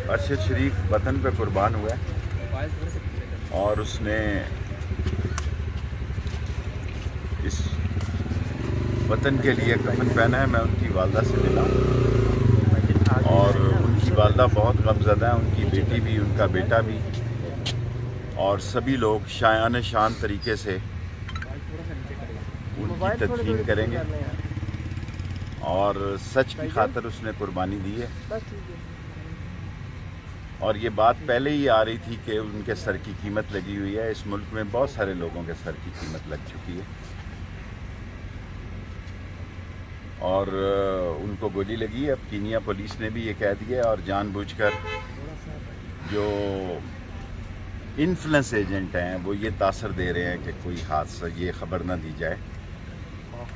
अरशद शरीफ वतन पे कुर्बान हुआ है और उसने इस वतन के लिए कफन पहना है। मैं उनकी वालदा से मिला और उनकी वालदा बहुत गमज़दा है, उनकी बेटी भी, उनका बेटा भी, और सभी लोग शायान शान तरीके से उनकी तदफीन करेंगे। और सच की खातिर उसने कुर्बानी दी है। और ये बात पहले ही आ रही थी कि उनके सर की कीमत लगी हुई है। इस मुल्क में बहुत सारे लोगों के सर की कीमत लग चुकी है और उनको गोली लगी है। अब कीनिया पुलिस ने भी ये कह दिया और जानबूझकर जो इन्फ्लुएंस एजेंट हैं वो ये तासर दे रहे हैं कि कोई हादसा, ये खबर ना दी जाए।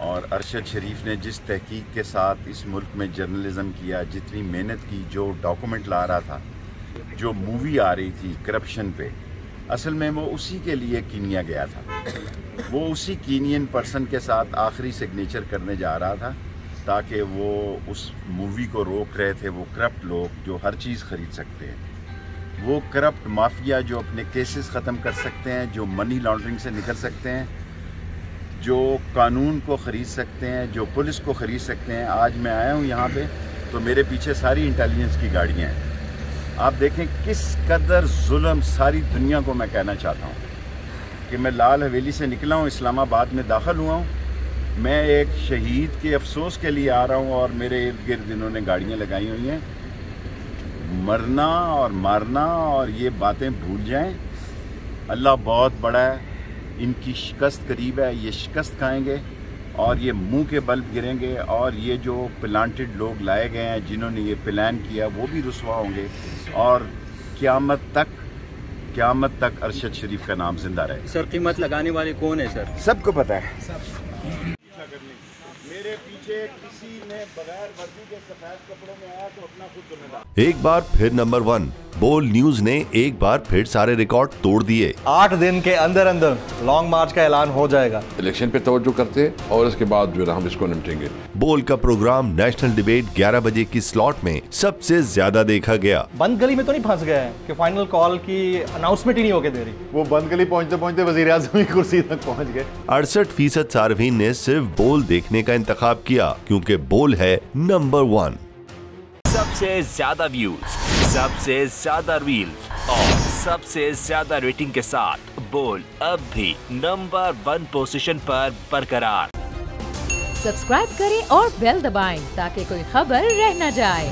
और अरशद शरीफ ने जिस तहकीक के साथ इस मुल्क में जर्नलिज्म किया, जितनी मेहनत की, जो डॉक्यूमेंट ला रहा था, जो मूवी आ रही थी करप्शन पे, असल में वो उसी के लिए कीनिया गया था। वो उसी कीनियन पर्सन के साथ आखिरी सिग्नेचर करने जा रहा था ताकि वो उस मूवी को रोक रहे थे। वो करप्ट लोग जो हर चीज़ ख़रीद सकते हैं, वो करप्ट माफिया जो अपने केसेस ख़त्म कर सकते हैं, जो मनी लॉन्ड्रिंग से निकल सकते हैं, जो कानून को ख़रीद सकते हैं, जो पुलिस को ख़रीद सकते हैं। आज मैं आया हूँ यहाँ पे तो मेरे पीछे सारी इंटेलिजेंस की गाड़ियाँ हैं। आप देखें किस कदर जुल्म सारी दुनिया को। मैं कहना चाहता हूँ कि मैं लाल हवेली से निकला हूँ, इस्लामाबाद में दाखिल हुआ हूँ। मैं एक शहीद के अफसोस के लिए आ रहा हूँ और मेरे इर्द गिर्द इन्होंने गाड़ियाँ लगाई हुई हैं। मरना और मारना और ये बातें भूल जाएं। अल्लाह बहुत बड़ा है, इनकी शिकस्त करीब है, ये शिकस्त खाएंगे और ये मुंह के बल गिरेंगे। और ये जो प्लांटेड लोग लाए गए हैं, जिन्होंने ये प्लान किया, वो भी रुसवा होंगे। और क़यामत तक अरशद शरीफ का नाम जिंदा रहे। सर, कीमत लगाने वाले कौन है सर? सबको पता है। मेरे पीछे किसी ने बगैर वर्दी के सफेद कपड़ों में आया तो अपना खुद जिम्मेदार। एक बार फिर नंबर 1 बोल न्यूज ने एक बार फिर सारे रिकॉर्ड तोड़ दिए। 8 दिन के अंदर अंदर लॉन्ग मार्च का ऐलान हो जाएगा। इलेक्शन पे तवज्जो करते हैं और इसके बाद जो है हम इसको निपटेंगे। बोल का प्रोग्राम नेशनल डिबेट 11 बजे की स्लॉट में सबसे ज्यादा देखा गया। बंद गली में तो नहीं फंस गए हैं कि फाइनल कॉल की अनाउंसमेंट ही नहीं होके दे रही। वो बंद गली पहुंचते पहुंचते वजीर आज़म की कुर्सी तक पहुंच गए। 68% सार्फिन ने सिर्फ बोल देखने का इंतखाब किया क्योंकि बोल है नंबर 1। सबसे ज्यादा व्यूज, सबसे ज्यादा रील्स और सबसे ज्यादा रेटिंग के साथ बोल अब भी नंबर 1 पोजीशन पर बरकरार। सब्सक्राइब करें और बेल दबाएं ताकि कोई खबर रह न जाए।